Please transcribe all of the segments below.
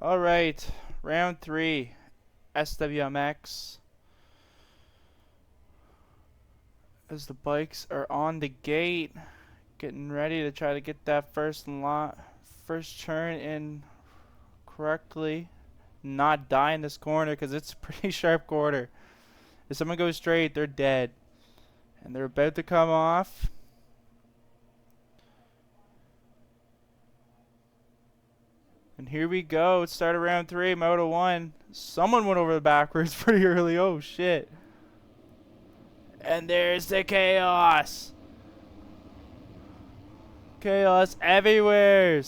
Alright, round 3, SWMX. As the bikes are on the gate, getting ready to try to get that first turn in correctly. Not die in this corner because it's a pretty sharp corner. If someone goes straight, they're dead. And they're about to come off. And here we go. Start of round 3, Moto 1. Someone went over the backwards pretty early. Oh, shit. And there's the chaos. Chaos everywhere.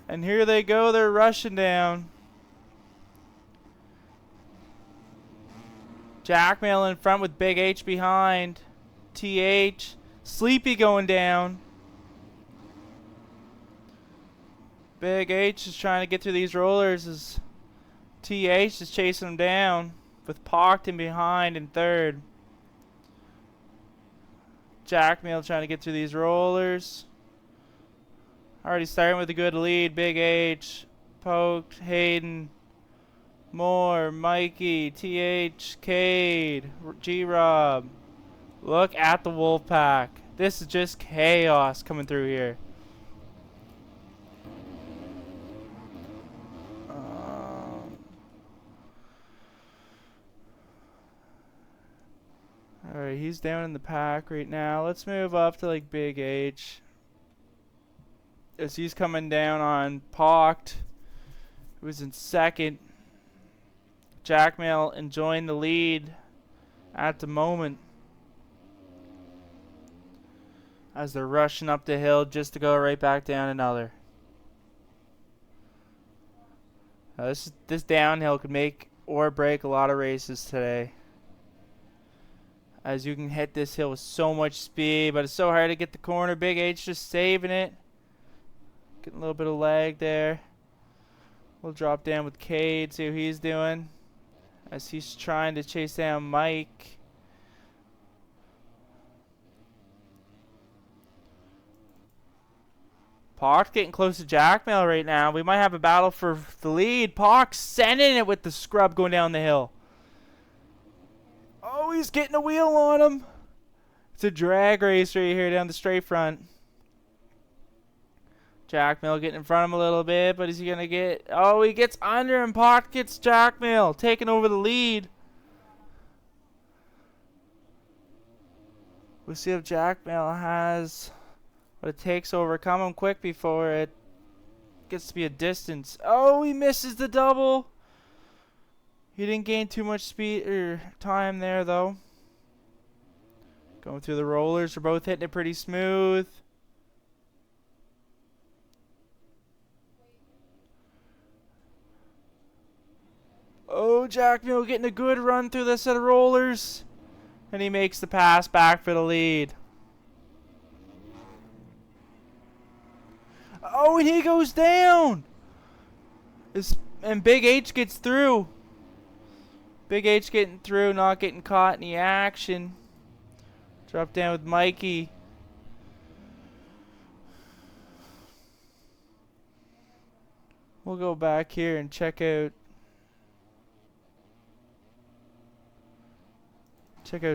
And here they go. They're rushing down. Jackmail in front with Big H behind. TH. Sleepy going down. Big H is trying to get through these rollers as TH is chasing him down with Pockton behind in third. Jackmail trying to get through these rollers. Already starting with a good lead. Big H, Poked, Hayden, Moore, Mikey, TH, Cade, G-Rob. Look at the Wolfpack. This is just chaos coming through here. Alright, he's down in the pack right now. Let's move up to like Big H. As he's coming down on Pocked, who was in second. Jackmail enjoying the lead at the moment. As they're rushing up the hill just to go right back down another. This downhill could make or break a lot of races today. As you can hit this hill with so much speed, but it's so hard to get the corner. Big H just saving it. Getting a little bit of lag there. We'll drop down with Cade, see what he's doing. As he's trying to chase down Mike. Pock's getting close to Jackmail right now. We might have a battle for the lead. Pock's sending it with the scrub going down the hill. Oh, he's getting a wheel on him. It's a drag race right here down the straight front. Jackmail getting in front of him a little bit, but is he going to get... Oh, he gets under him. Pock gets Jackmail, taking over the lead. We'll see if Jackmail has what it takes to overcome him quick before it gets to be a distance. Oh, he misses the double. He didn't gain too much speed or time there, though. Going through the rollers. They're both hitting it pretty smooth. Oh, Jackmail getting a good run through this set of rollers. And he makes the pass back for the lead. Oh, and he goes down. And Big H gets through. Big H getting through, not getting caught in the action. Drop down with Mikey. We'll go back here and check out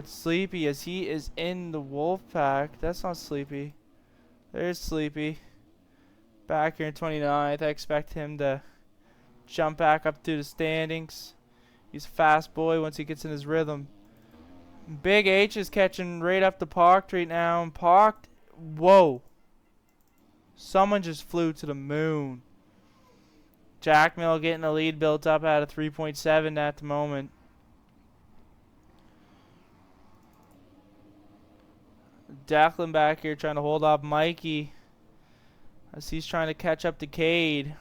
Sleepy as he is in the Wolfpack. That's not Sleepy. There's Sleepy. Back here in 29th. I expect him to jump back up to the standings. He's a fast boy once he gets in his rhythm. Big H is catching right up to Pocked right now. And Pocked, whoa. Someone just flew to the moon. Jackmail getting a lead built up out of 3.7 at the moment. Declan back here trying to hold off Mikey as he's trying to catch up to Cade.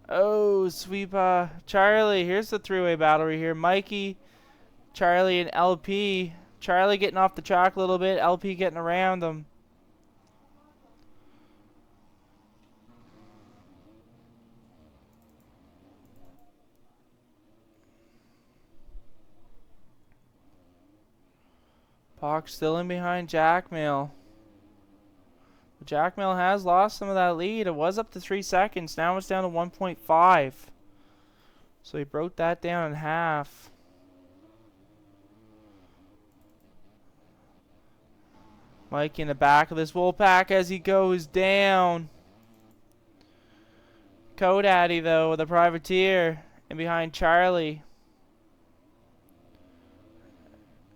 Oh, sweep Charlie. Here's the three-way battle right here. Mikey, Charlie, and LP. Charlie getting off the track a little bit. LP getting around him. Pock still in behind Jackmail. Jack Mill has lost some of that lead. It was up to 3 seconds. Now it's down to 1.5. So he broke that down in half. Mike in the back of this Wolfpack as he goes down. Codaddy though with a privateer and behind Charlie.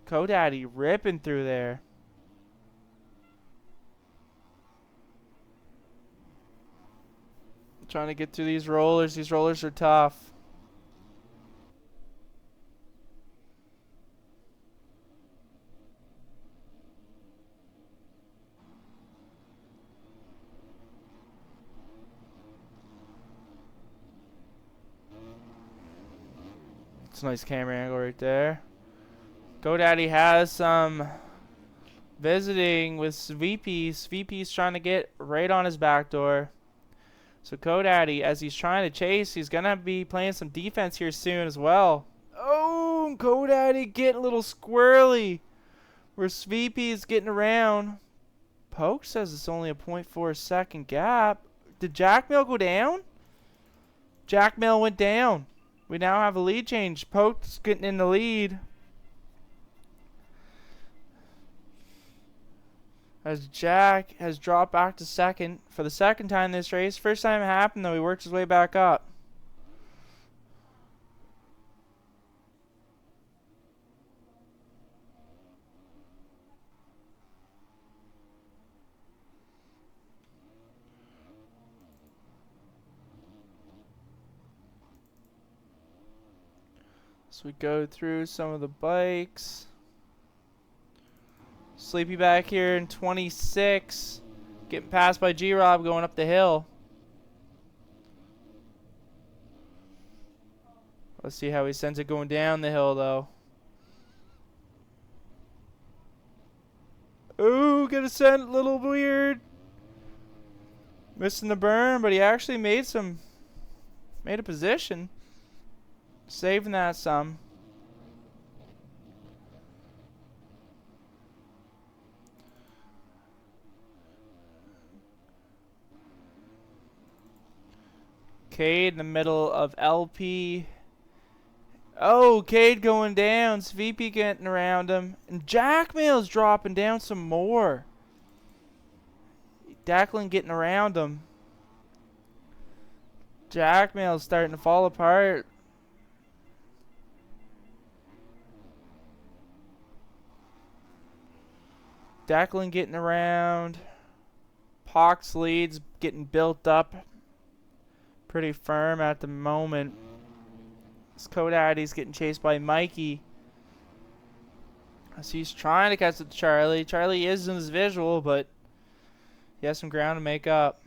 Codaddy ripping through there. Trying to get through these rollers. These rollers are tough. It's a nice camera angle right there. GoDaddy has some visiting with VPs. VP's trying to get right on his back door. So GoDaddy, as he's trying to chase, he's going to be playing some defense here soon as well. Oh, GoDaddy getting a little squirrely. Where VP is getting around. Poke says it's only a 0.4 second gap. Did Jack Mill go down? Jack Mill went down. We now have a lead change. Poke's getting in the lead. As Jack has dropped back to second for the second time this race. First time it happened though, he worked his way back up. So we go through some of the bikes. Sleepy back here in 26. Getting passed by G-Rob going up the hill. Let's see how he sends it going down the hill though. Ooh, gonna send a little weird. Missing the burn, but he actually made a position. Saving that some. Cade in the middle of LP. Oh, Cade going down. VP getting around him. And Jack Mill's dropping down some more. Declan getting around him. Jack Mill's starting to fall apart. Declan getting around. Pox leads getting built up. Pretty firm at the moment. This Codaddy's getting chased by Mikey. So he's trying to catch up to Charlie. Charlie is in his visual, but he has some ground to make up.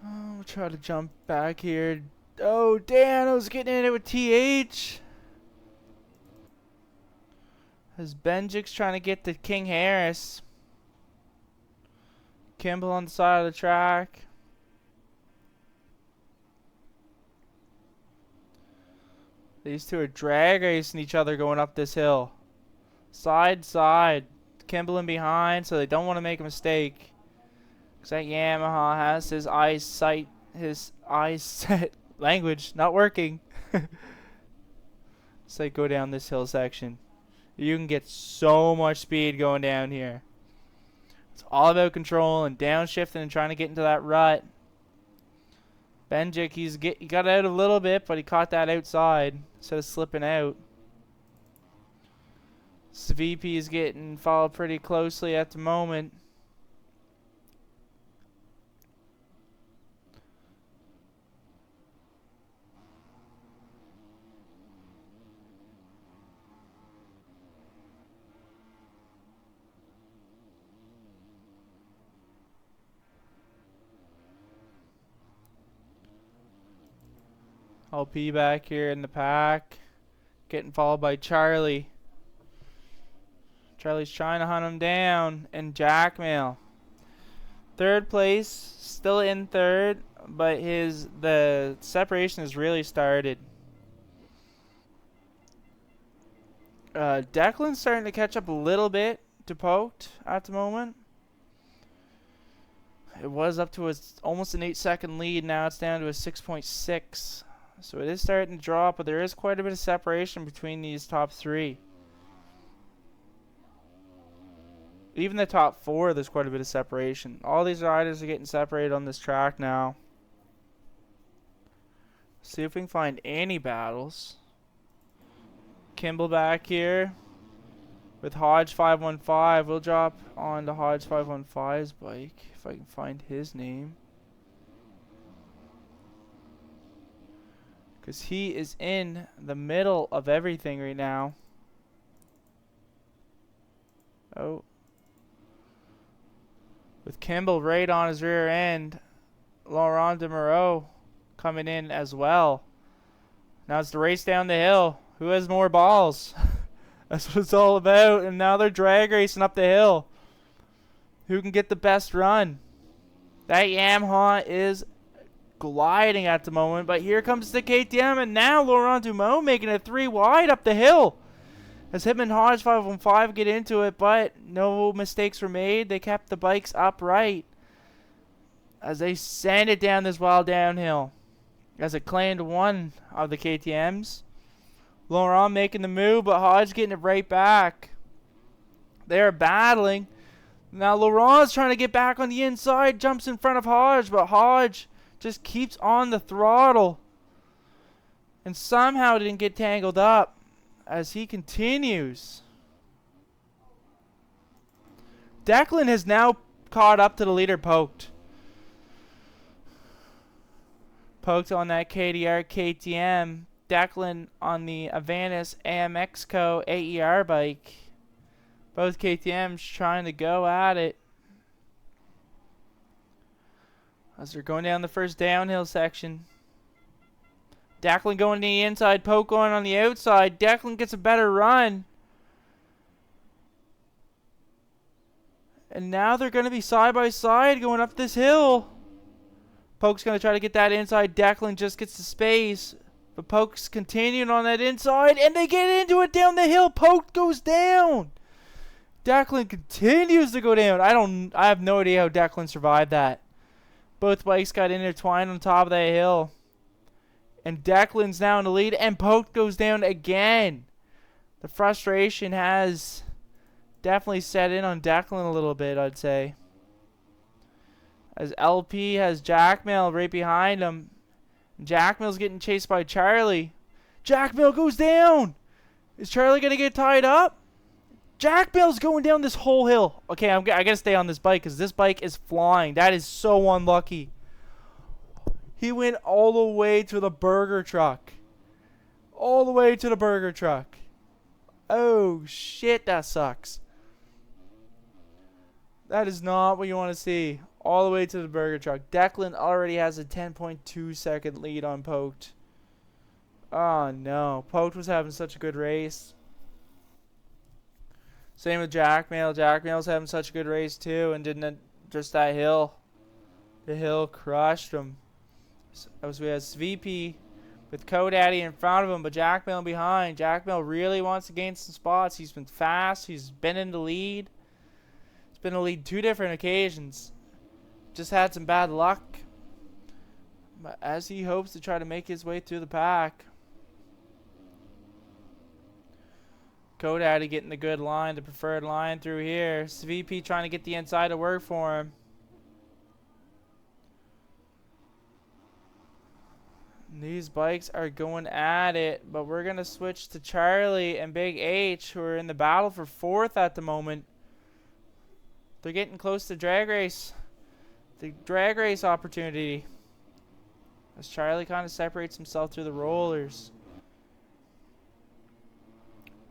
Oh, we'll try to jump back here. Oh, Dan, I was getting in it with TH. As Benjik's trying to get to King Harris. Kimball on the side of the track. These two are drag racing each other going up this hill. Side, side. Kimball in behind, so they don't want to make a mistake. Because that Yamaha has his eyesight, language not working. So go down this hill section. You can get so much speed going down here. It's all about control and downshifting and trying to get into that rut. Benjik, he got out a little bit, but he caught that outside instead of slipping out. VP is getting followed pretty closely at the moment. LP back here in the pack. Getting followed by Charlie. Charlie's trying to hunt him down. And Jack Mill. Third place, still in third, but the separation has really started. Declan's starting to catch up a little bit to Poked at the moment. It was up to almost an 8-second lead. Now it's down to a 6.6. So it is starting to drop, but there is quite a bit of separation between these top three. Even the top four, there's quite a bit of separation. All these riders are getting separated on this track now. See if we can find any battles. Kimball back here with Hodge 515. We'll drop on to Hodge 515's bike if I can find his name, because he is in the middle of everything right now. Oh, with Kimball right on his rear end, Laurent de Moreau coming in as well. Now it's the race down the hill. Who has more balls? That's what it's all about. And now they're drag racing up the hill. Who can get the best run? That Yamaha is gliding at the moment, but here comes the KTM, and now Laurent Dumont making it 3 wide up the hill. As him and Hodge 515 get into it, but no mistakes were made. They kept the bikes upright as they send it down this wild downhill. As it claimed one of the KTMs. Laurent making the move, but Hodge getting it right back. They are battling. Now Laurent's trying to get back on the inside, jumps in front of Hodge, but Hodge just keeps on the throttle. And somehow didn't get tangled up as he continues. Declan has now caught up to the leader, Poked. Poked on that KDR KTM. Declan on the Avantis AMX Co. AER bike. Both KTMs trying to go at it as they're going down the first downhill section. Declan going to the inside, Poke going on the outside. Declan gets a better run. And now they're going to be side by side going up this hill. Poke's going to try to get that inside. Declan just gets the space. But Poke's continuing on that inside, and they get into it down the hill. Poke goes down. Declan continues to go down. I have no idea how Declan survived that. Both bikes got intertwined on top of that hill. And Declan's now in the lead, and Poke goes down again. The frustration has definitely set in on Declan a little bit, I'd say. As LP has Jackmail right behind him. Jackmail's getting chased by Charlie. Jackmail goes down. Is Charlie going to get tied up? Jackmail's going down this whole hill. Okay, I got to stay on this bike because this bike is flying. That is so unlucky. He went all the way to the burger truck. All the way to the burger truck. Oh, shit, that sucks. That is not what you want to see. All the way to the burger truck. Declan already has a 10.2 second lead on Poked. Oh no. Poked was having such a good race. Same with Jackmail. Jackmail's having such a good race too, and didn't just that hill. The hill crushed him. As we have SVP with Kodaddy in front of him, but Jackmail behind. Jackmail really wants to gain some spots. He's been fast. He's been in the lead. He's been in the lead 2 different occasions. Just had some bad luck. But as he hopes to try to make his way through the pack. Kodaddy getting the good line, the preferred line through here. SVP trying to get the inside to work for him. These bikes are going at it, but we're going to switch to Charlie and Big H, who are in the battle for 4th at the moment. They're getting close to drag race. The drag race opportunity. As Charlie kind of separates himself through the rollers.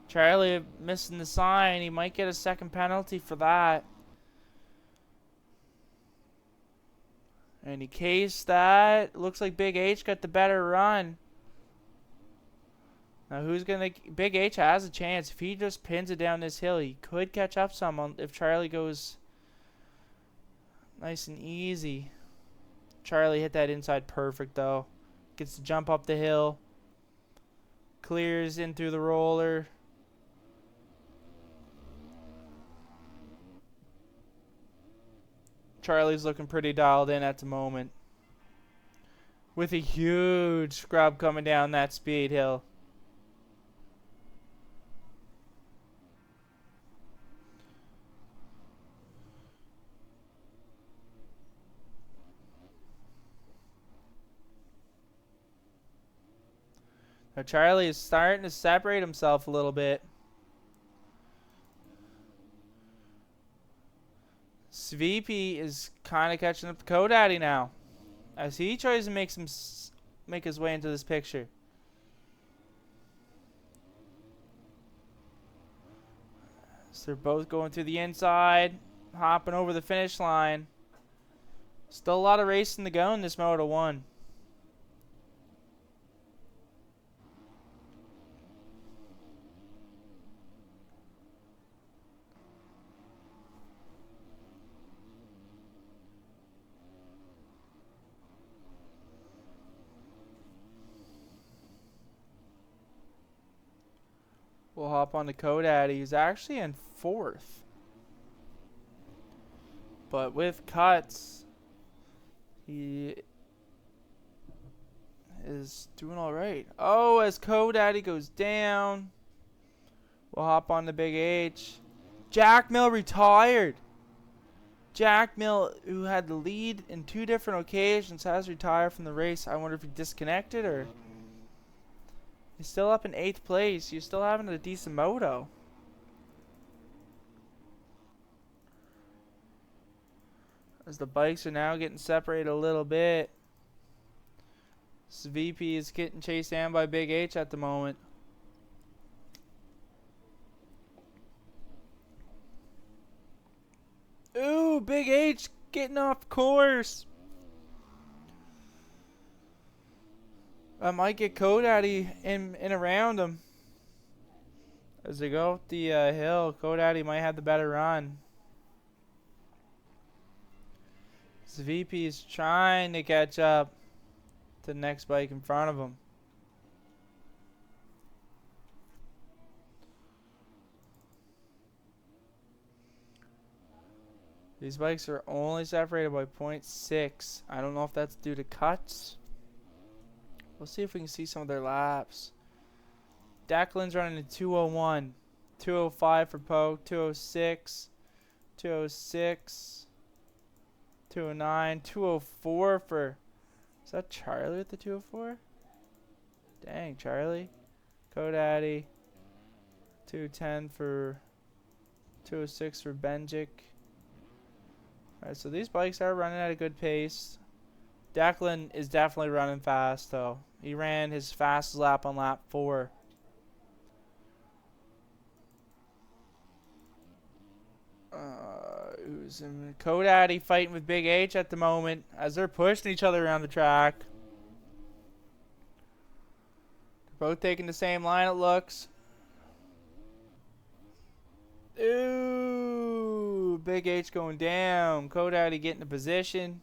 Charlie missing the sign. He might get a second penalty for that. And he cased that. Looks like Big H got the better run. Now who's going to... Big H has a chance. If he just pins it down this hill, he could catch up some if Charlie goes... Nice and easy. Charlie hit that inside perfect though. Gets to jump up the hill. Clears in through the roller. Charlie's looking pretty dialed in at the moment. With a huge scrub coming down that speed hill. Now Charlie is starting to separate himself a little bit. SWP is kind of catching up to Kodaddy now, as he tries to make his way into this picture. So they're both going through the inside, hopping over the finish line. Still a lot of racing to go in this Moto 1. We'll hop on to Kodaddy. He's actually in 4th. But with cuts, he is doing alright. Oh, as Kodaddy goes down, we'll hop on to Big H. Jack Mill retired. Jack Mill, who had the lead in 2 different occasions, has retired from the race. I wonder if he disconnected or... He's still up in 8th place. He's still having a decent moto. As the bikes are now getting separated a little bit. SWP is getting chased down by Big H at the moment. Ooh, Big H getting off course. I might get Kodaddy in around him. As they go up the hill, Kodaddy might have the better run. SWP is trying to catch up to the next bike in front of him. These bikes are only separated by 0.6. I don't know if that's due to cuts. We'll see if we can see some of their laps. Declan's running a 201, 205 for Poke, 206, 206, 209, 204 for... Is that Charlie with the 204? Dang, Charlie. Kodaddy. 210 for... 206 for Benjic. Alright, so these bikes are running at a good pace. Declan is definitely running fast, though. He ran his fastest lap on lap 4. Who's in Kodaddy fighting with Big H at the moment as they're pushing each other around the track. They're both taking the same line, it looks. Ooh, Big H going down. Kodaddy getting a position.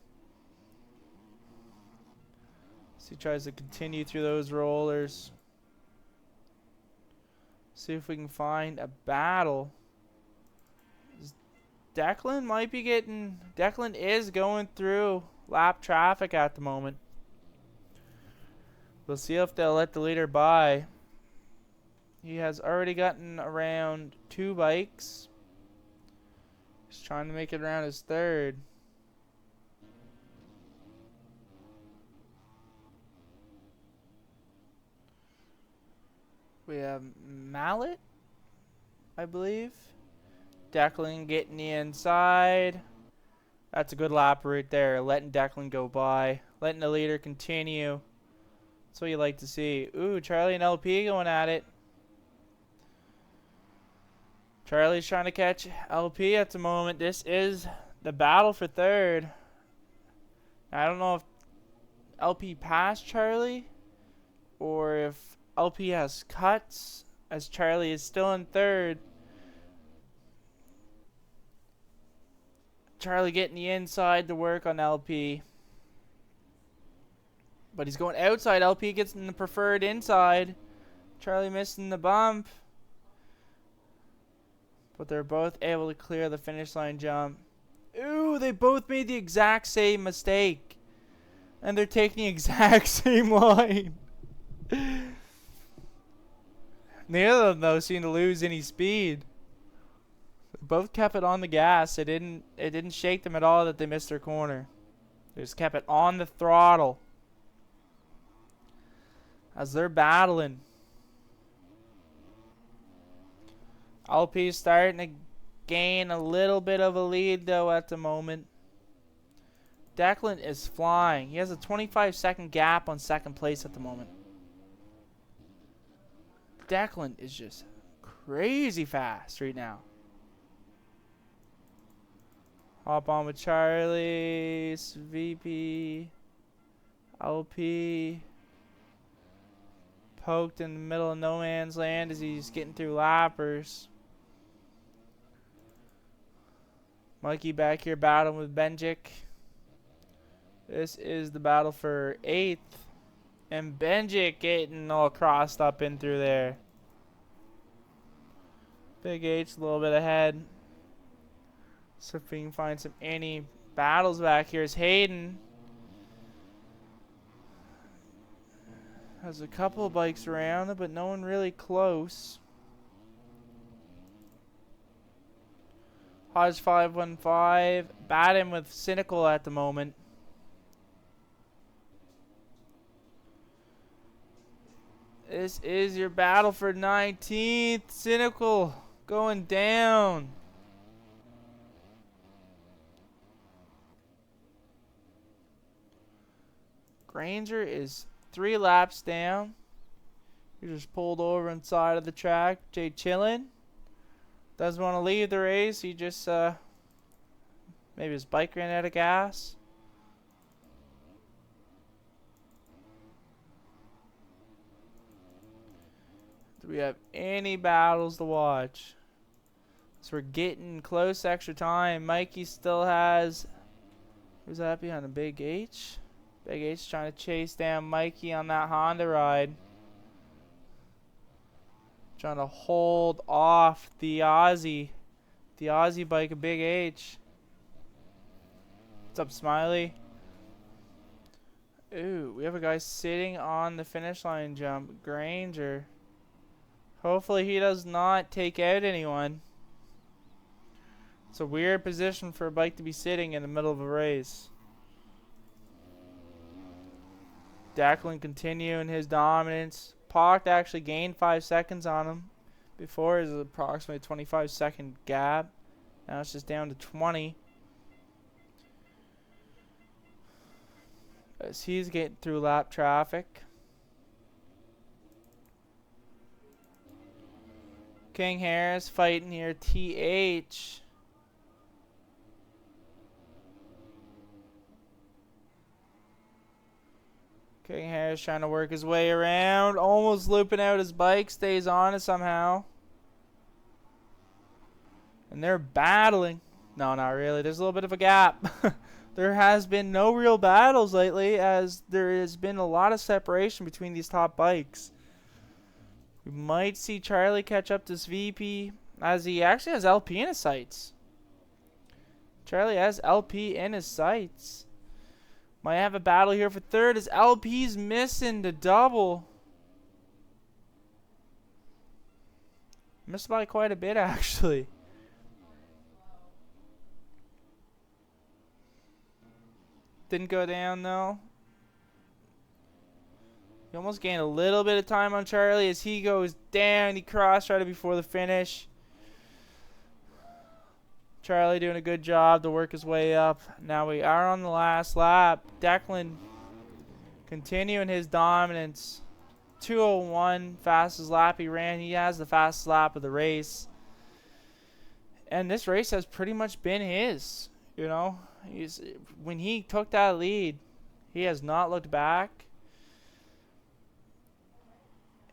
So he tries to continue through those rollers. See if we can find a battle. Declan might be getting... Declan is going through lap traffic at the moment. We'll see if they'll let the leader by. He has already gotten around 2 bikes. He's trying to make it around his 3rd. We have Mallet, I believe. Declan getting the inside. That's a good lap right there. Letting Declan go by. Letting the leader continue. That's what you like to see. Ooh, Charlie and LP going at it. Charlie's trying to catch LP at the moment. This is the battle for 3rd. I don't know if LP passed Charlie or if LP has cuts, as Charlie is still in 3rd. Charlie getting the inside to work on LP. But he's going outside. LP gets in the preferred inside. Charlie missing the bump. But they're both able to clear the finish line jump. Ooh, they both made the exact same mistake. And they're taking the exact same line. Neither of them, though, seemed to lose any speed. They both kept it on the gas. It didn't shake them at all that they missed their corner. They just kept it on the throttle. As they're battling. LP's starting to gain a little bit of a lead, though, at the moment. Declan is flying. He has a 25-second gap on second place at the moment. Declan is just crazy fast right now. Hop on with Charlie, VP, LP. Poked in the middle of no man's land as he's getting through lappers. Mikey back here battling with Benjic. This is the battle for 8th. And Benjic getting all crossed up in through there. Big H a little bit ahead. So if we can find any battles back here, is Hayden. Has a couple of bikes around, but no one really close. Hodge 515 batting with Cynical at the moment. This is your battle for 19th. Cynical going down. Granger is 3 laps down. He just pulled over inside of the track. Jay chillin'. Doesn't want to leave the race. He just maybe his bike ran out of gas. Do we have any battles to watch? So we're getting close to extra time. Mikey still has, who's that behind a Big H? Big H trying to chase down Mikey on that Honda ride. Trying to hold off the Aussie bike of Big H. What's up, Smiley? Ooh, we have a guy sitting on the finish line jump. Granger. Hopefully he does not take out anyone. It's a weird position for a bike to be sitting in the middle of a race. Declan continuing his dominance. Pocht actually gained 5 seconds on him. Before it was approximately a 25-second gap. Now it's just down to 20. As he's getting through lap traffic. King Harris fighting here. TH. King Harris trying to work his way around. Almost looping out his bike. Stays on it somehow. And they're battling. No, not really. There's a little bit of a gap. There has been no real battles lately, as there has been a lot of separation between these top bikes. We might see Charlie catch up to this VP, as he actually has LP in his sights. Charlie has LP in his sights. Might have a battle here for third, as LP's missing the double. Missed by quite a bit, actually. Didn't go down, though. He almost gained a little bit of time on Charlie as he goes down. He crossed right before the finish. Charlie doing a good job to work his way up. Now we are on the last lap. Declan continuing his dominance. 2:01, fastest lap he ran. He has the fastest lap of the race. And this race has pretty much been his. You know, when he took that lead, he has not looked back.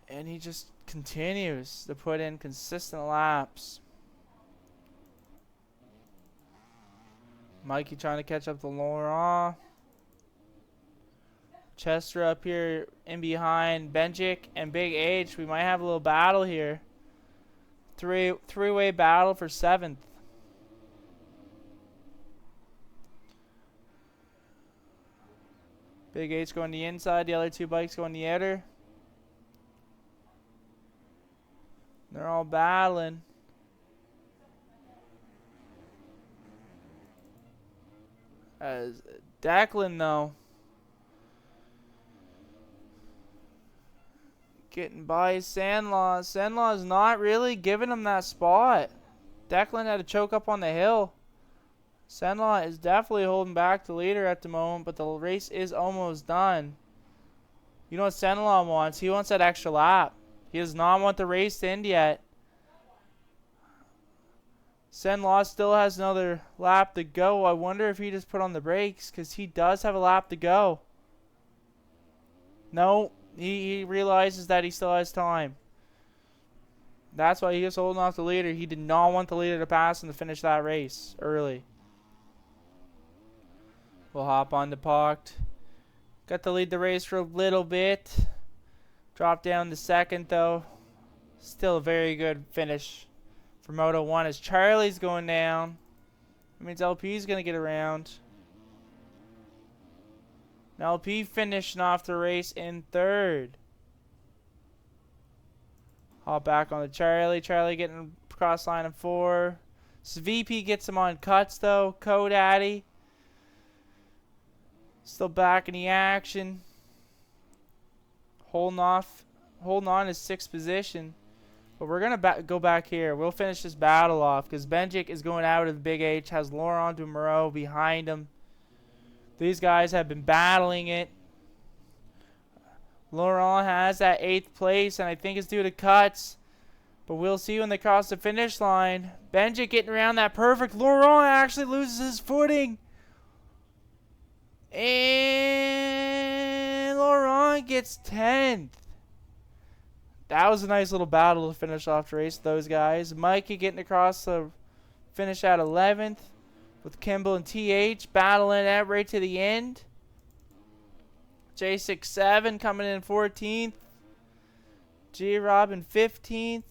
And he just continues to put in consistent laps. Mikey trying to catch up to Laurent. Chester up here in behind Benjic and Big H. We might have a little battle here. Three-way battle for 7th. Big H going the inside. The other 2 bikes going the outer. They're all battling. As Declan, though, getting by Sandlaw. Sandlaw is not really giving him that spot. Declan had to choke up on the hill. Sandlaw is definitely holding back the leader at the moment, but the race is almost done. You know what Sandlaw wants? He wants that extra lap. He does not want the race to end yet. Sandlaw still has another lap to go. I wonder if he just put on the brakes, because he does have a lap to go. No, he realizes that he still has time. That's why he is holding off the leader. He did not want the leader to pass and to finish that race early. We'll hop on to Pocht. Got to lead the race for a little bit. Dropped down to 2nd, though. Still a very good finish for Moto 1 as Charlie's going down. That means LP's going to get around. Now LP finishing off the race in 3rd. Hop back on to Charlie. Charlie getting across line in 4. VP gets him on cuts, though. Co-Daddy still back in the action. Holding on to 6th position. But we're going to go back here. We'll finish this battle off because Benjic is going out of Big H. Has Laurent Dumoreau behind him. These guys have been battling it. Laurent has that 8th place, and I think it's due to cuts. But we'll see when they cross the finish line. Benjic getting around that perfect. Laurent actually loses his footing. And Laurent gets 10th. That was a nice little battle to finish off the race, those guys. Mikey getting across the finish at 11th with Kimball and TH battling it right to the end. J67 coming in 14th. G-Rob in 15th.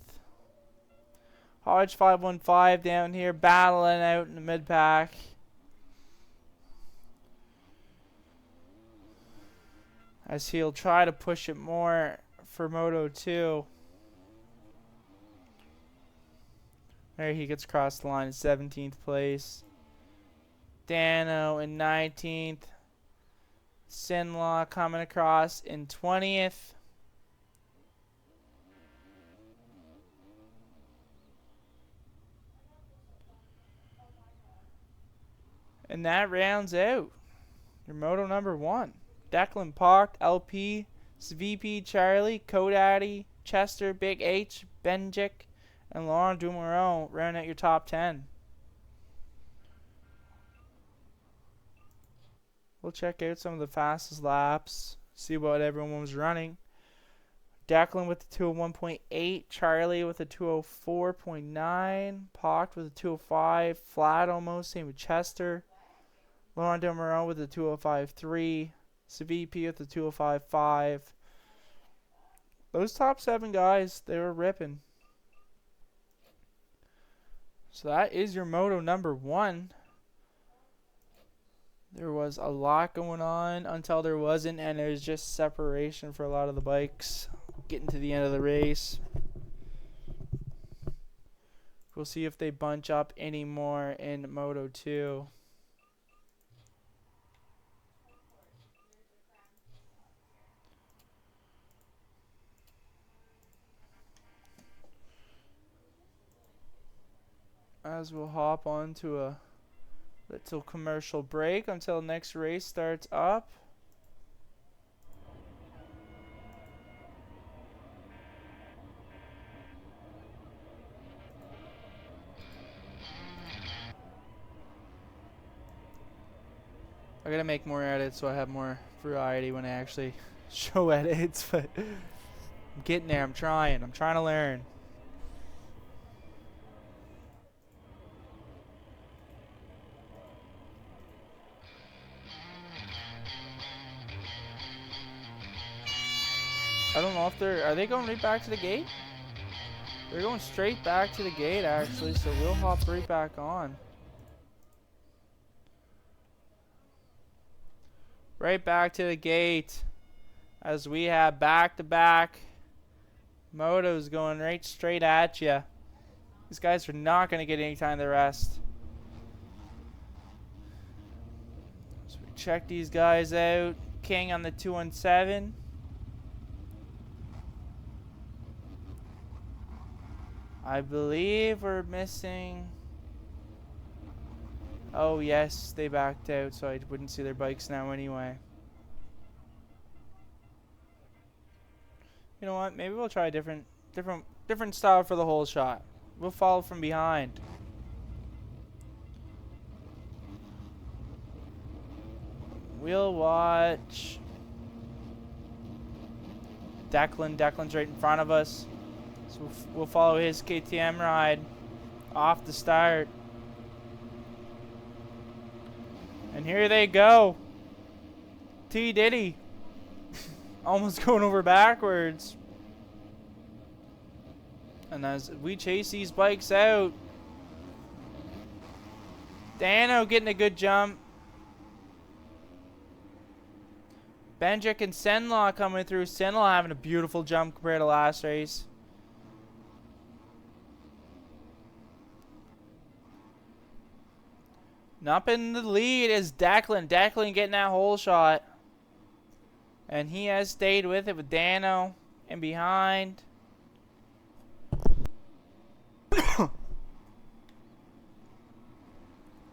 Hodge 515 down here battling out in the mid-pack. As he'll try to push it more for Moto 2. There he gets across the line in 17th place. Dano in 19th. Sinlaw coming across in 20th. And that rounds out your Moto number 1. Declan, Pocht, LP, VP, Charlie, Co-Daddy, Chester, Big H, Benjic, and Laurent Dumoreau round out your top 10. We'll check out some of the fastest laps, see what everyone was running. Declan with the 201.8, Charlie with a 204.9, Pocht with a 205, flat almost, same with Chester. Laurent Dumoreau with a 205.3, VP with a 205.5. Those top 7 guys, they were ripping. So that is your Moto number 1. There was a lot going on until there wasn't, and there's just separation for a lot of the bikes getting to the end of the race. We'll see if they bunch up anymore in Moto 2. As we'll hop on to a little commercial break until the next race starts up. I gotta make more edits so I have more variety when I actually show edits, but I'm getting there. I'm trying to learn. I don't know if are they going right back to the gate? They're going straight back to the gate, actually, so we'll hop right back on. Right back to the gate, as we have back-to-back motos going right straight at you. These guys are not going to get any time to rest. So we check these guys out. King on the 217. I believe we're missing... Oh yes, they backed out, so I wouldn't see their bikes now anyway. You know what? Maybe we'll try a different style for the whole shot. We'll follow from behind. We'll watch Declan. Declan's right in front of us. So we'll follow his KTM ride off the start. And here they go. T Diddy. Almost going over backwards. And as we chase these bikes out, Dano getting a good jump. Benjik and Senlaw coming through. Senlaw having a beautiful jump compared to last race. And up in the lead is Declan. Declan getting that whole shot. And he has stayed with it with Dano in behind.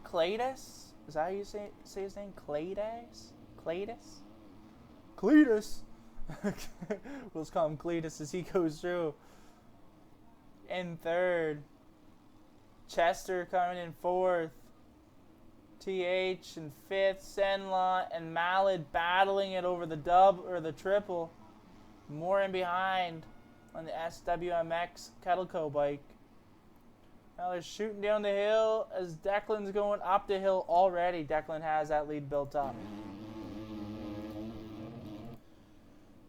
Cletus? Is that how you say his name? Cletus? Cletus? Cletus! We'll just call him Cletus as he goes through. In third. Chester coming in fourth. TH in fifth. Senla and Mallet battling it over the dub or the triple. More in behind on the SWMX Kettleco bike. Now they're shooting down the hill as Declan's going up the hill already. Declan has that lead built up.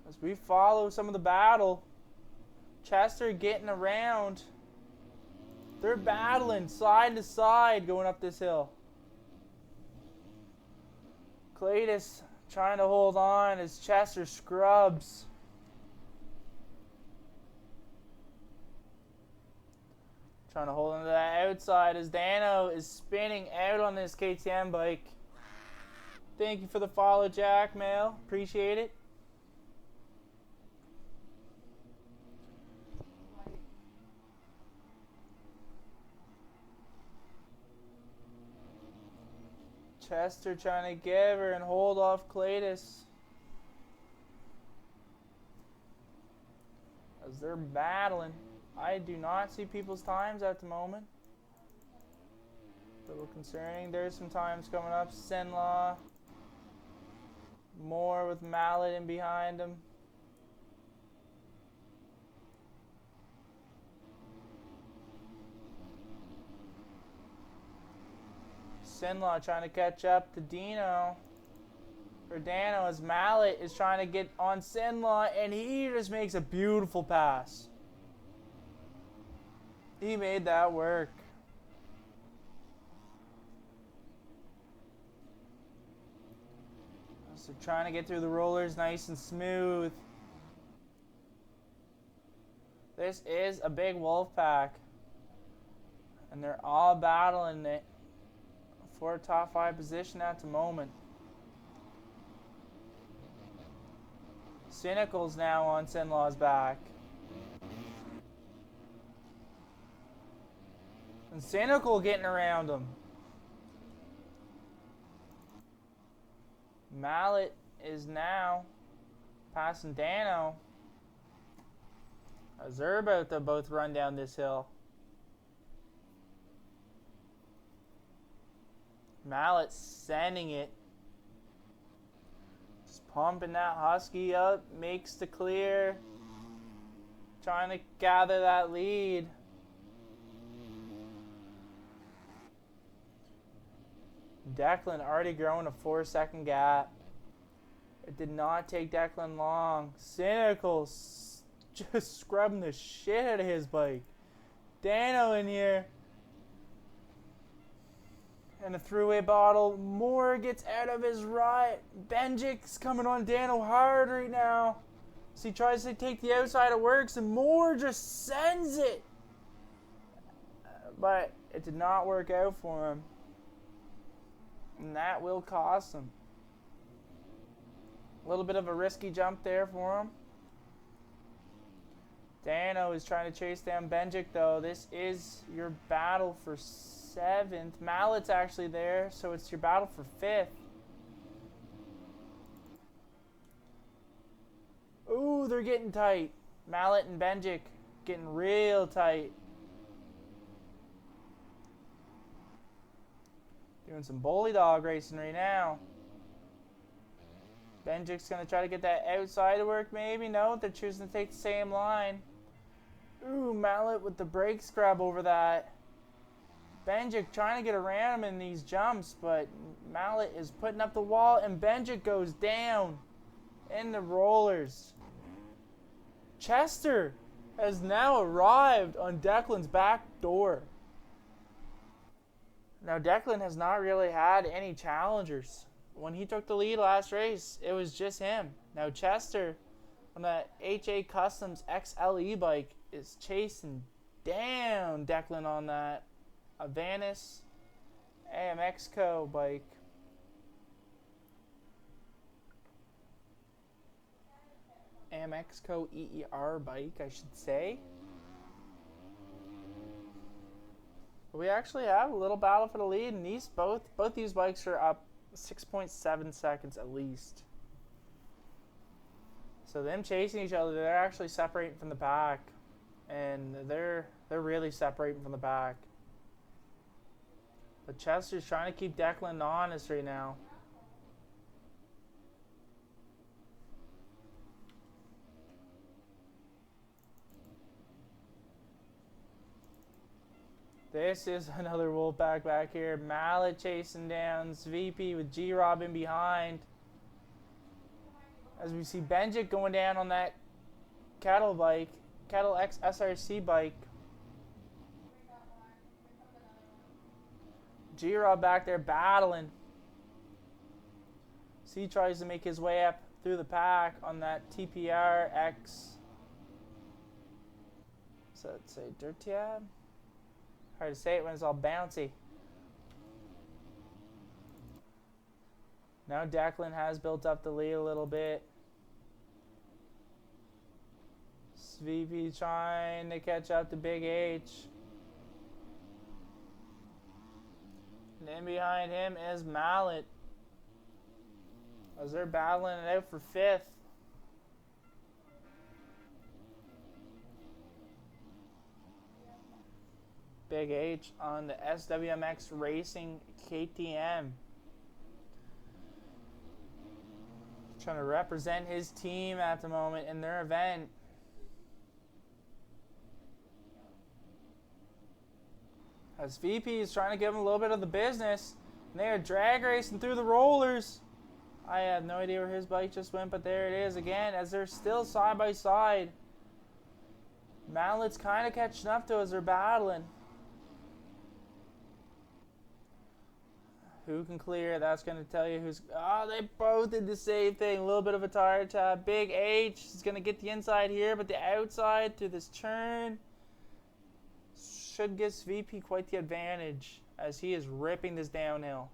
As we follow some of the battle, Chester getting around. They're battling side to side going up this hill. Cletus trying to hold on as Chester scrubs. Trying to hold onto that outside as Dano is spinning out on this KTM bike. Thank you for the follow, Jack Mail. Appreciate it. Chester trying to give her and hold off Cletus. As they're battling. I do not see people's times at the moment. A little concerning. There's some times coming up. Senlaw. More with Mallet in behind him. Senlaw trying to catch up to Dano. Or Dano as Mallet is trying to get on Senlaw and he just makes a beautiful pass. He made that work. So trying to get through the rollers nice and smooth. This is a big wolf pack. And they're all battling it for a top 5 position at the moment. Cynical's now on Senlaw's back. And Cynical getting around him. Mallet is now passing Dano. As they're about to both run down this hill. Mallet sending it. Just pumping that Husky up. Makes the clear. Trying to gather that lead. Declan already growing a 4-second gap. It did not take Declan long. Cynical just scrubbing the shit out of his bike. Dano in here. And a three-way bottle. Moore gets out of his rut. Benjik's coming on Dano hard right now. So he tries to take the outside, it works, and Moore just sends it. But it did not work out for him. And that will cost him. A little bit of a risky jump there for him. Dano is trying to chase down Benjik though. This is your battle for 7th. Mallet's actually there, so it's your battle for 5th. Ooh, they're getting tight. Mallet and Benjik getting real tight. Doing some bully dog racing right now. Benjik's going to try to get that outside to work maybe. No, they're choosing to take the same line. Ooh, Mallet with the brake scrub over that. Benjik trying to get around him in these jumps, but Mallet is putting up the wall, and Benjik goes down in the rollers. Chester has now arrived on Declan's back door. Now, Declan has not really had any challengers. When he took the lead last race, it was just him. Now, Chester on that HA Customs XLE bike is chasing down Declan on that Avanis MxBikes bike. MxBikes EER bike, I should say. We actually have a little battle for the lead, and these both these bikes are up 6.7 seconds at least. So them chasing each other, they're actually separating from the back, and they're really separating from the back. But Chester's trying to keep Declan honest right now. This is another Wolfpack back here. Mallet chasing down VP with G-Rob in behind. As we see Benjik going down on that Kettle bike, Kettle X SRC bike. G-Rob back there battling. C tries to make his way up through the pack on that TPR X. So let's say Dirtiab. Hard to say it when it's all bouncy. Now Declan has built up the lead a little bit. VP trying to catch up to Big H. And in behind him is Mallet, as they're battling it out for 5th. Big H on the SWMX Racing KTM. Trying to represent his team at the moment in their event. As VP is trying to give him a little bit of the business. And they are drag racing through the rollers. I have no idea where his bike just went, but there it is again, as they're still side by side. Mallet's kind of catching up to as they're battling. Who can clear? That's going to tell you who's... Oh, they both did the same thing. A little bit of a tire tap. Big H is going to get the inside here, but the outside through this turn should give VP quite the advantage as he is ripping this downhill.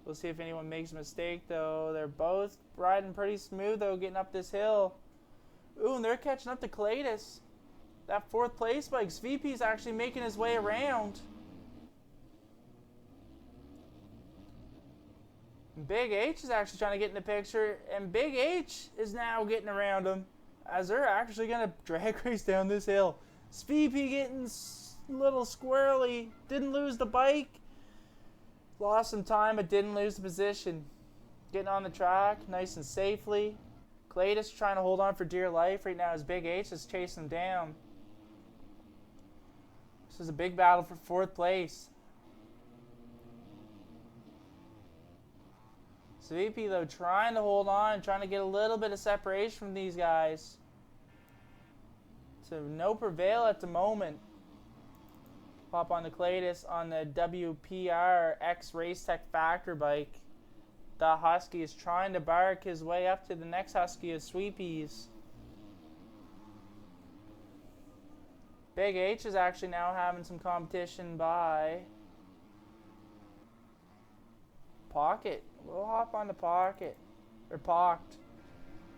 We'll see if anyone makes a mistake, though. They're both riding pretty smooth, though, getting up this hill. Ooh, and they're catching up to Cletus. That 4th place bike. VP's actually making his way around. Big H is actually trying to get in the picture, and Big H is now getting around him as they're actually going to drag race down this hill. VP getting a little squirrely. Didn't lose the bike. Lost some time, but didn't lose the position. Getting on the track nice and safely. Cletus trying to hold on for dear life right now as Big H is chasing him down. This is a big battle for 4th place. VP though trying to hold on, trying to get a little bit of separation from these guys. So no prevail at the moment. Hop on the Claytis on the WPR X Race Tech Factor bike. The Husky is trying to bark his way up to the next Husky of Sweepies. Big H is actually now having some competition by Pocket. We'll hop on the Pocket. Or Pocked.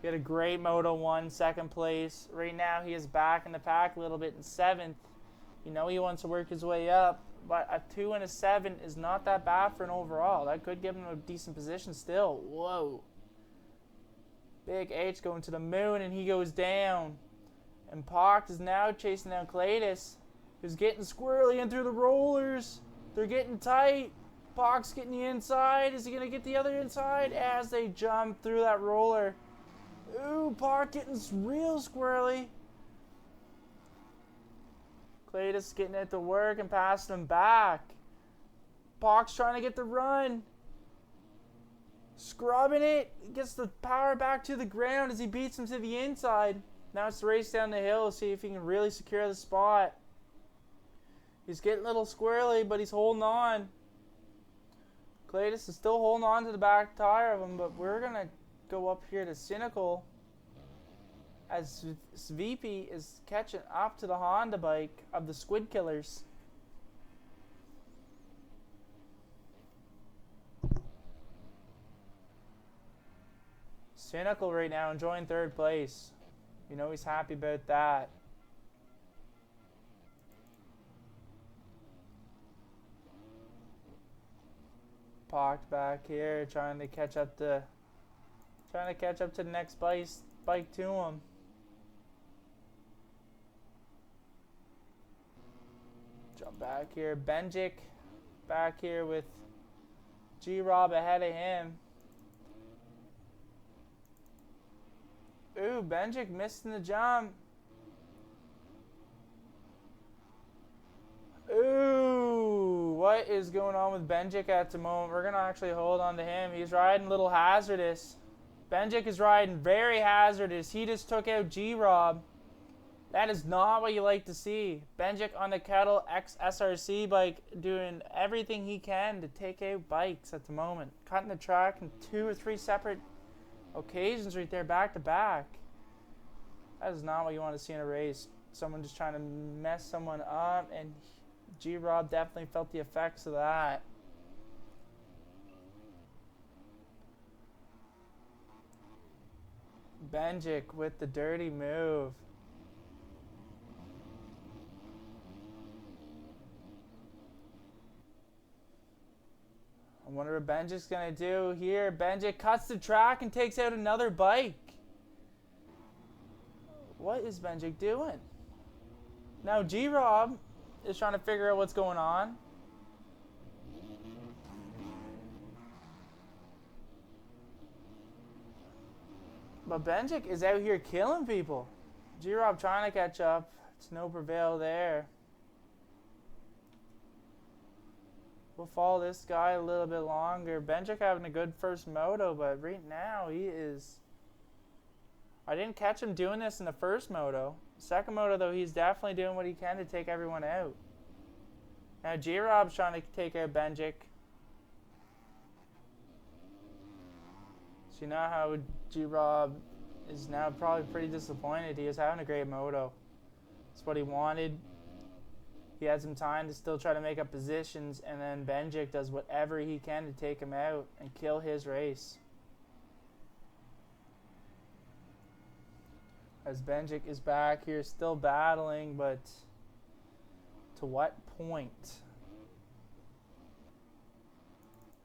He had a great Moto 1, second place. Right now he is back in the pack a little bit in 7th. You know he wants to work his way up. But a 2 and a 7 is not that bad for an overall. That could give him a decent position still. Whoa. Big H going to the moon and he goes down. And Pocked is now chasing down Claytis, who's getting squirrely in through the rollers. They're getting tight. Pocked's getting the inside. Is he going to get the other inside as they jump through that roller? Ooh, Pocked getting real squirrely. Claytis getting it to work and passing him back. Pocked's trying to get the run. Scrubbing it. Gets the power back to the ground as he beats him to the inside. Now it's the race down the hill, see if he can really secure the spot. He's getting a little squirrely, but he's holding on. Claytis is still holding on to the back tire of him, but we're going to go up here to Cynical as VP is catching up to the Honda bike of the Squid Killers. Cynical right now enjoying 3rd place. You know he's happy about that. Pocked back here, trying to catch up to the next bike to him. Jump back here. Benjic back here with G-Rob ahead of him. Ooh, Benjic missing the jump. Ooh, what is going on with Benjic at the moment? We're going to actually hold on to him. He's riding a little hazardous. Benjic is riding very hazardous. He just took out G-Rob. That is not what you like to see. Benjic on the Kettle X SRC bike doing everything he can to take out bikes at the moment. Cutting the track in 2 or 3 separate occasions right there back to back. That is not what you want to see in a race. Someone just trying to mess someone up, and G-Rob definitely felt the effects of that. Benjic with the dirty move. I wonder what Benjic's going to do here. Benjic cuts the track and takes out another bike. What is Benjic doing? Now G-Rob is trying to figure out what's going on. But Benjic is out here killing people. G-Rob trying to catch up. It's no prevail there. We'll follow this guy a little bit longer. Benjic having a good first moto, but right now he is... I didn't catch him doing this in the first moto. Second moto, though, he's definitely doing what he can to take everyone out. Now G-Rob's trying to take out Benjic. So you know how G-Rob is now probably pretty disappointed. He was having a great moto. That's what he wanted. He had some time to still try to make up positions, and then Benjic does whatever he can to take him out and kill his race. As Benjic is back here still battling, but to what point?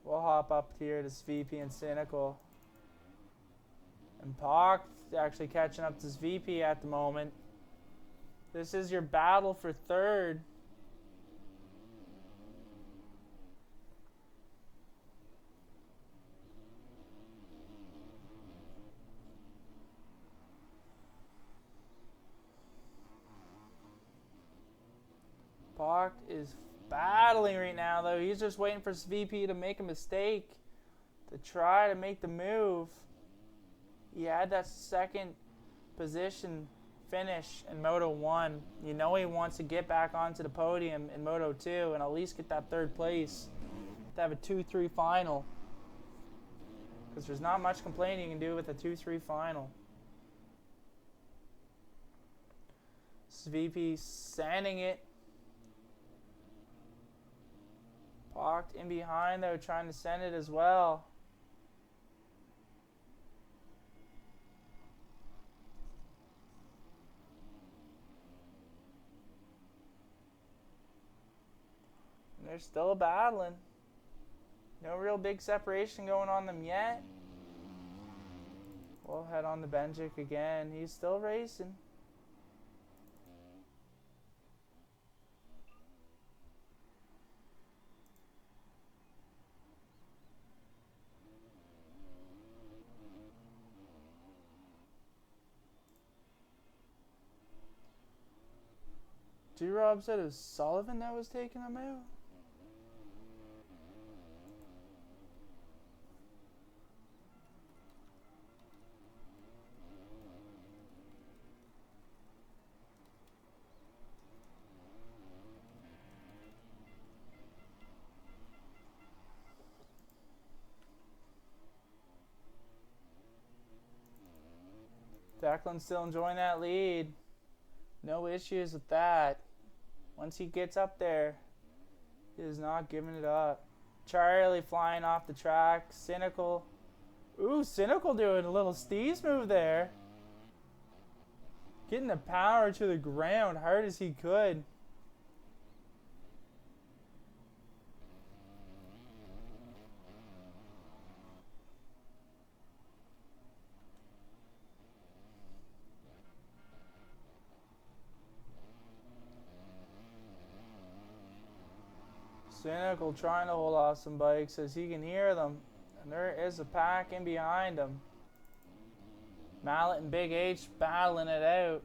We'll hop up here to VP and Cynical. And Pock actually catching up to VP at the moment. This is your battle for 3rd. Pock is battling right now, though. He's just waiting for VP to make a mistake to try to make the move. He had that second position finish in Moto 1. You know he wants to get back onto the podium in Moto 2 and at least get that third place to have a 2-3 final. Because there's not much complaining you can do with a 2-3 final. VP sanding it. Parked in behind though, trying to send it as well. And they're still battling. No real big separation going on them yet. We'll head on to Benjic again. He's still racing. G-Rob said it was Sullivan that was taking him out. Declan's still enjoying that lead. No issues with that. Once he gets up there, he is not giving it up. Charlie flying off the track. Cynical. Ooh, Cynical doing a little Steve's move there. Getting the power to the ground hard as he could. Cynical trying to hold off some bikes as he can hear them. And there is a pack in behind him. Mallet and Big H battling it out.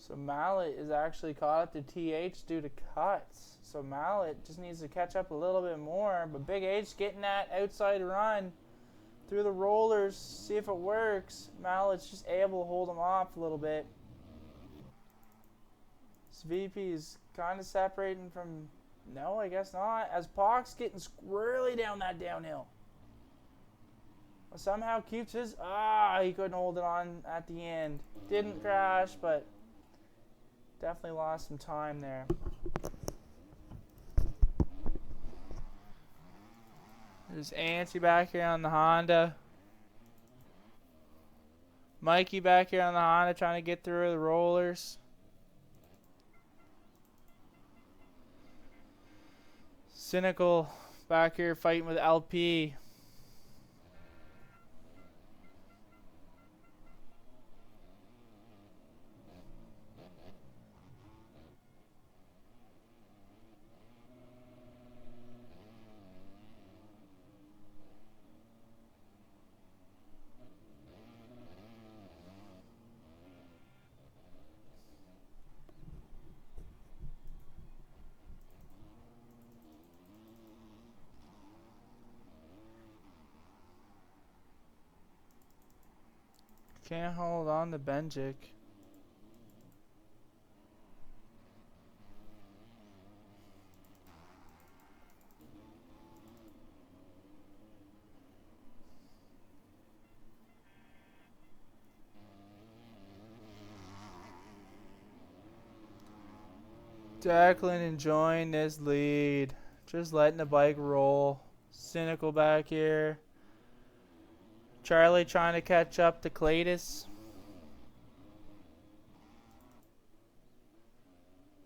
So Mallet is actually caught up to TH due to cuts. So Mallet just needs to catch up a little bit more. But Big H getting that outside run through the rollers. See if it works. Mallet's just able to hold him off a little bit. This VP is kind of separating from... No, I guess not. As Pox getting squirrely down that downhill. Somehow keeps his... he couldn't hold it on at the end. Didn't crash, but... Definitely lost some time there. There's Antsy back here on the Honda. Mikey back here on the Honda trying to get through the rollers. Cynical back here fighting with LP. Can't hold on to Benjic. Declan enjoying this lead. Just letting the bike roll. Cynical back here. Charlie trying to catch up to Cletus.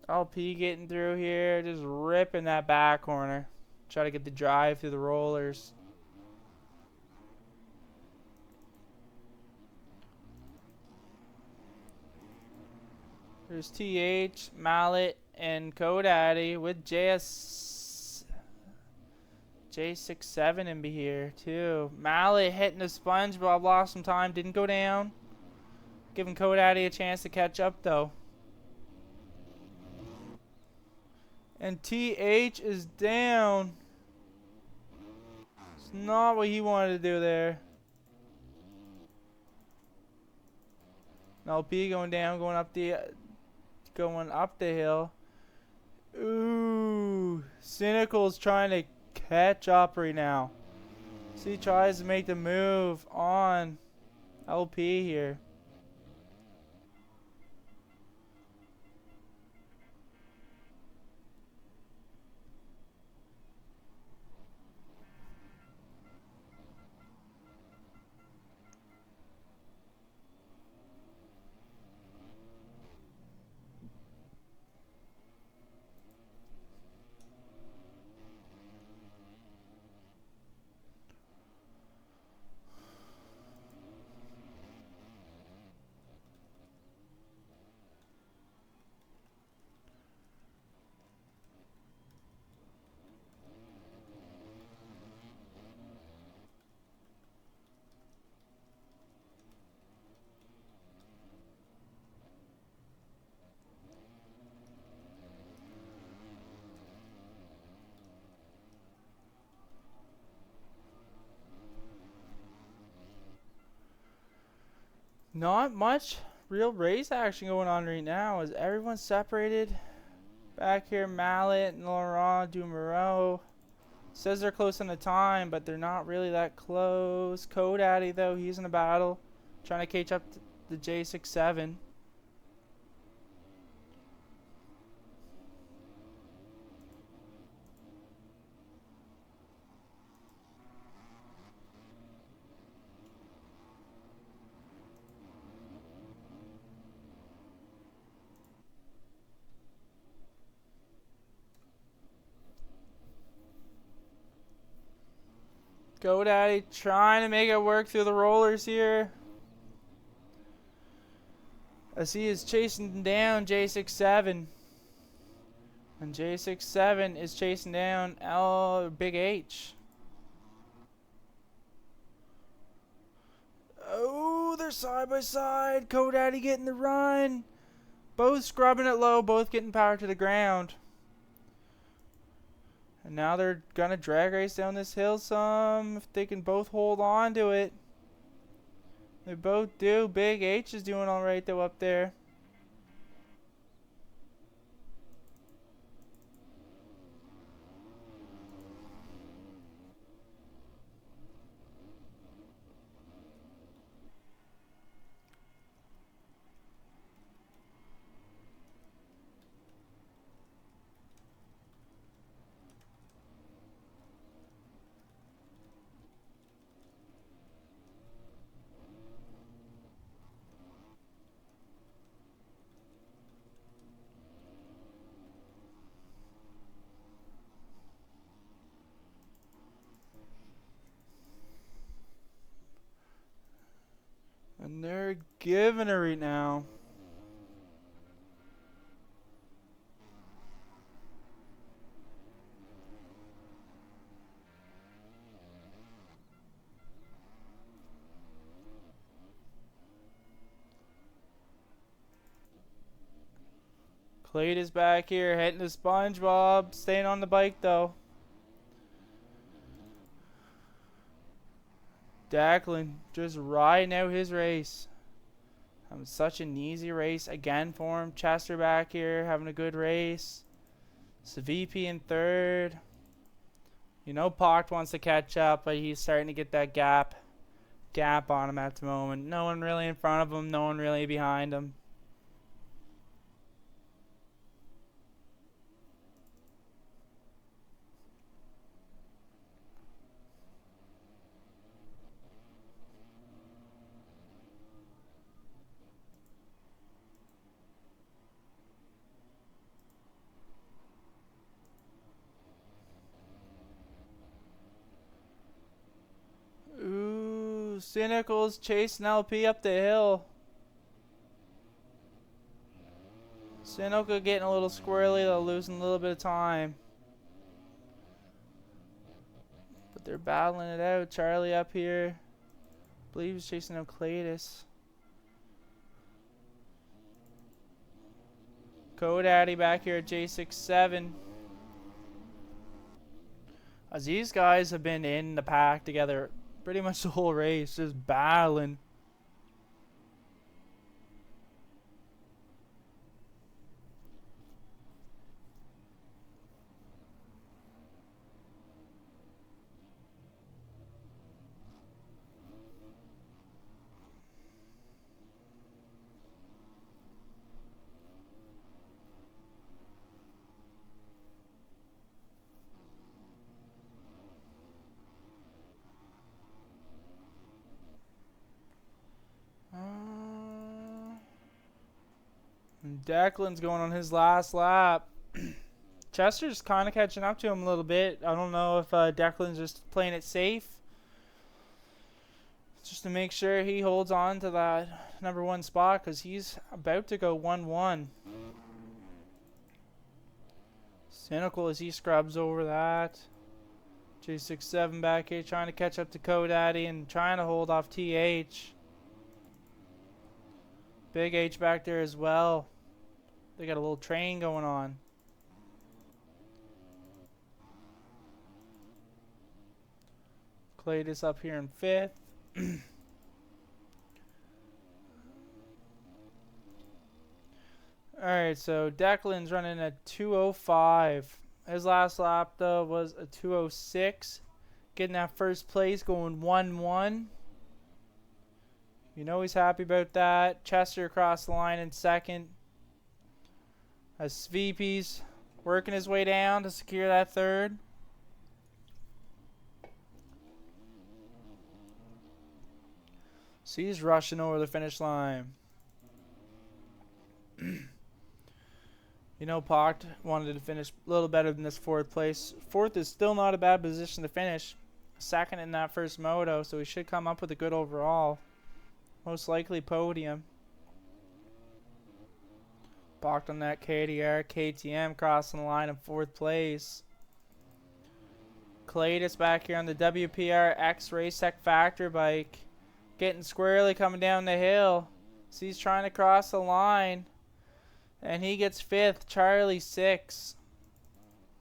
LP getting through here. Just ripping that back corner. Try to get the drive through the rollers. There's TH, Mallet, and Kodaddy with J67 in here too. Mallet hitting the SpongeBob, lost some time, didn't go down. Giving Kodaddy a chance to catch up though. And TH is down. It's not what he wanted to do there. LP going down, going up the hill. Ooh, Cynical's trying to catch up right now. So he tries to make the move on LP here. Not much real race action going on right now as everyone's separated. Back here, Mallet and Laurent Dumoreau. Says they're close on the time, but they're not really that close. Kodaddy, though, he's in a battle. Trying to catch up to the J67. Kodaddy trying to make it work through the rollers here. As he is chasing down J67. And J67 is chasing down Big H. Oh, they're side by side. Kodaddy getting the run. Both scrubbing it low, both getting power to the ground. And now they're gonna drag race down this hill some. If they can both hold on to it. They both do. Big H is doing alright though up there. And they're giving it right now. Clayt is back here, hitting the SpongeBob, staying on the bike though. Declan just riding out his race. Having such an easy race again for him. Chester back here having a good race. Savp in third. You know Pocht wants to catch up, but he's starting to get that gap on him at the moment. No one really in front of him, no one really behind him. Cynical's chasing LP up the hill. Sinoka getting a little squirrely, though, losing a little bit of time. But they're battling it out. Charlie up here. I believe he's chasing out Cletus. GoDaddy back here at J67. As these guys have been in the pack together pretty much the whole race, just battling. Declan's going on his last lap. Chester's kind of catching up to him a little bit. I don't know if Declan's just playing it safe, just to make sure he holds on to that #1 spot, because he's about to go 1-1. Cynical as he scrubs over that. J67 back here trying to catch up to GoDaddy and trying to hold off TH. Big H back there as well. They got a little train going on. Cletus up here in 5th. Alright, so Declan's running a 2:05. His last lap, though, was a 2:06. Getting that first place, going 1-1. You know he's happy about that. Chester across the line in 2nd. As VP's working his way down to secure that 3rd. So he's rushing over the finish line. You know, Pocht wanted to finish a little better than this 4th place. 4th is still not a bad position to finish. 2nd in that first moto, so he should come up with a good overall. Most likely podium. Pocht on that KDR, KTM crossing the line in 4th place. Cletus back here on the WPR X Race Tech Factor bike. Getting squarely coming down the hill. So he's trying to cross the line. And he gets 5th. Charlie 6th.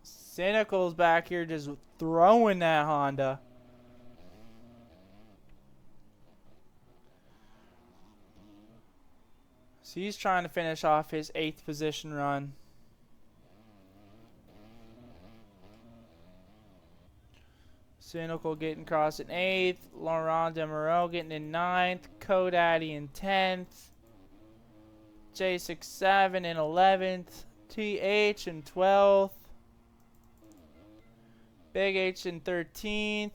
Cynical's back here just throwing that Honda. So he's trying to finish off his 8th position run. Cynical getting across in 8th. Laurent Demoreau getting in 9th. GoDaddy in 10th. J67 in 11th. TH in 12th. Big H in 13th.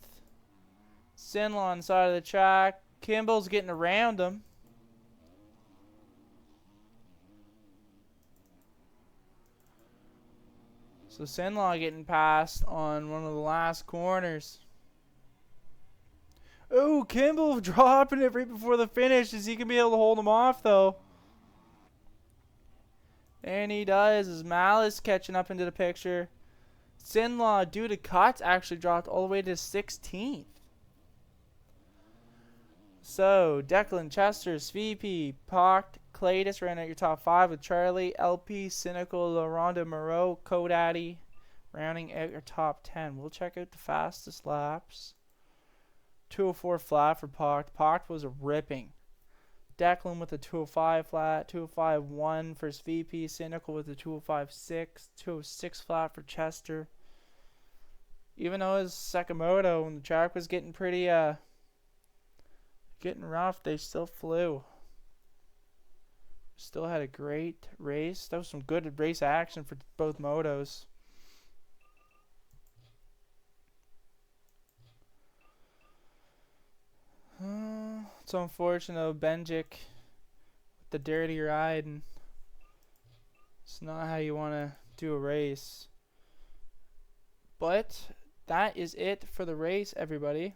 Sinla on the side of the track. Kimball's getting around him. So Sinlaw getting passed on one of the last corners. Oh, Kimball dropping it right before the finish. Is he going to be able to hold him off, though? And he does, as Malice catching up into the picture. Sinlaw, due to cuts, actually dropped all the way to 16th. So, Declan, Chester, VP, Pocht, Cletus ran at your top 5 with Charlie, LP, Cynical, LaRonda, Moreau, GoDaddy rounding out your top 10. We'll check out the fastest laps. 2:04 flat for Pocht. Pocht was a ripping. Declan with a 2:05 flat, 2:05.1 for his VP, Cynical with a 2:05.6, 2:06 flat for Chester. Even though his second moto when the track was getting pretty getting rough, they still flew. Still had a great race. That was some good race action for both motos. It's unfortunate, Benjic with the dirty ride, and it's not how you want to do a race. But that is it for the race, everybody.